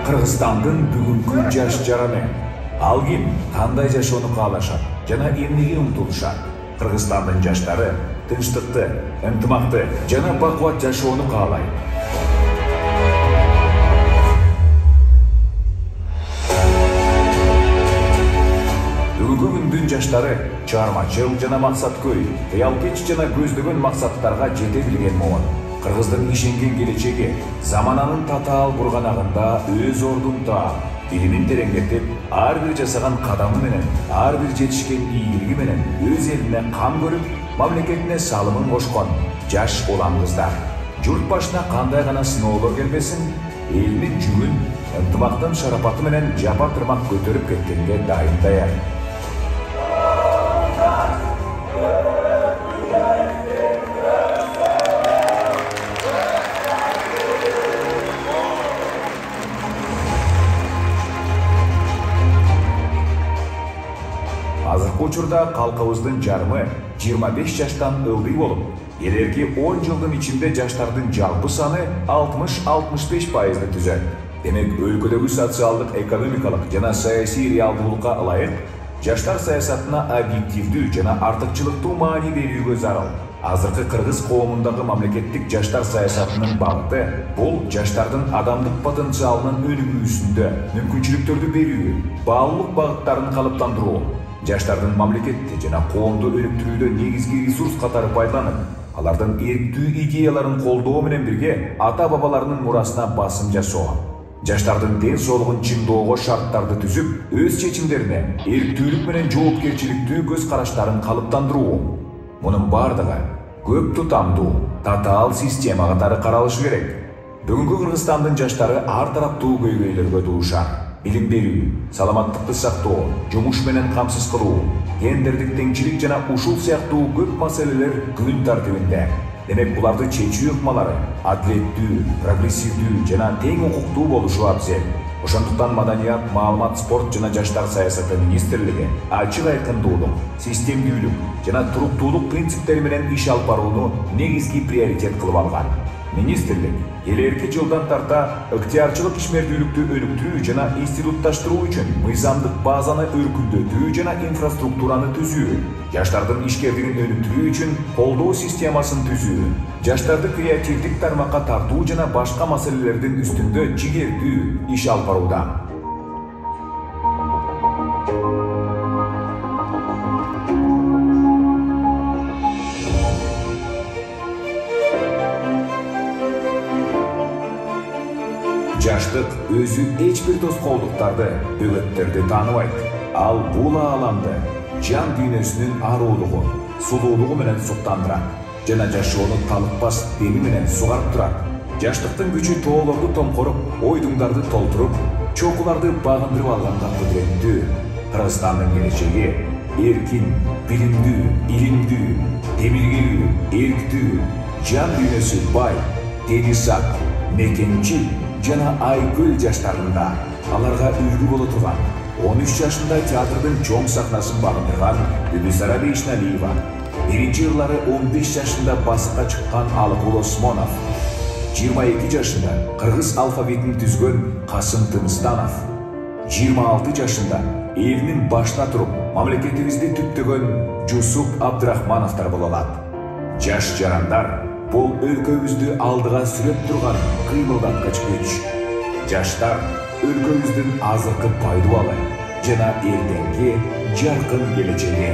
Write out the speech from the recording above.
Кыргызстандын бүгүнкү жаш жараны. Ал ким, кандай жашоону каалашат жана эмнеге умтулушат? Кыргызстандын жаштары тынчтыкты, ынтымакты жана бакубат жашоону каалайт. Бүгүнкү күндүн жаштары чыгармачыл жана максаткөй, кыялкеч жана көздөгөн максаттарга жете билген моон. Кыргыздын ишенген келечеги замананын татаал бурганагында өз ордун таап, билимин тереңдетип, ар бир жасаган кадамы менен, ар бир жетишкен ийгилиги менен өз элине кам көрүп, мамлекетине салымын кошкон жаш улам кыздар. Журт башына кандай гана сыноолор келбесин, элинин жүгүн ынтымактын шарапаты менен жапа тырмак көтөрүп кеткенге дайын даяр. Азыркы учурда калкыбыздын жарымы 25 жаштан ылдый болуп, келерки 10 жылдын ичинде жаштардын жалпы саны 60-65%ды түзөт. Демек, өлкөдөгү социалдык, экономикалык жана саясий реалдуулукка ылайык, жаштар саясатына объективдүү жана артыкчылыктуу маани берүүгө зарыл. Азыркы кыргыз коомундагы мамлекеттик жаштар саясатынын багыты бул жаштардын адамдык потенциалынын өнүгүүсүндө мүмкүнчүлүктөрдү берүү, баалуулук багыттарын калыптандыруу, жаштардын мамлекетти жана коомду өнүктүрүүдө негизги ресурс катары пайдаланып, алардын эрктүү идеяларын колдоо менен бирге ата-бабаларынын мурасына басым жасоо, жаштардын ден соолугун чыңдоого шарттарды түзүп, өз чечимдерине эрктүүлүк менен жоопкерчиликтүү көз караштарын калыптандыруу. Мунун бардыгы көп тутамдуу, татаал система катары каралышы керек. Бүгүнкү Кыргызстандын жаштары ар тараптуу көйгөйлөргө дуушар. Билим берүү, саламаттыкты сактоо, жумуш менен камсыз кылуу, гендердик теңчилик жана ушул сыяктуу көп маселелер күн тартибинде. Демек, буларды чечүү ыкмалары адилеттүү, прогрессивдүү жана тең укуктуу болушу абзел. Ошондуктан Маданият, маалымат, спорт жана жаштар саясаты министрлиги ачык айкындуулук, системдүүлүк жана туруктуулук принциптери менен иш алып барууну негизги приоритет кылып алган. Министрлик келерки жылдан тарта ыктыярчылык ишмердүүлүктү өнүктүрүү жана институтташтыруу үчүн мыйзамдык базаны өркүндөтүү жана инфраструктураны түзүү, жаштардын ишкердигин өнүктүрүү үчүн колдоо системасын түзүү, жаштарды креативдик тармакка тартуу жана башка маселелердин үстүндө чигердүү иш алып барууда. Жаштык өзү эч бир тоскоолдуктарды, бөгөттөрдү тааныбайт. Ал бул ааламды жан дүйнөсүнүн аруулугу, сулуулугу менен суктандырат жана жашоону талыкпас деми менен сугарып турат. Жаштыктын күчү тоолорду томкоруп, ойдуңдарды толтуруп, чокуларды багындырып алганга кудуреттүү. Кыргызстандын келечеги эркин, билимдүү, илимдүү, демилгелүү, эрктүү, жан дүйнөсү бай, дени сак, мекенчил жана айкөл жаштарында. Аларга үлгү боло турган 13 жашында театрдын чоң сахнасын багындырган Бүбүсара Бейшналиева, биринчи жылдары 15 жашында басыкка чыккан Алыкул Осмонов, 22 жашында кыргыз алфавитин түзгөн Касым Тыныстанов, 26 жашында элинин башына туруп мамлекетибизди түптөгөн Жусуп Абдрахмановдор боло алат. Жаш жарандар бул өлкөбүздү алдыга сүрөп турган кыймылдаткыч күч. Жаштар өлкөбүздүн азыркы пайдубалы жана эртеңки жаркын келечеги.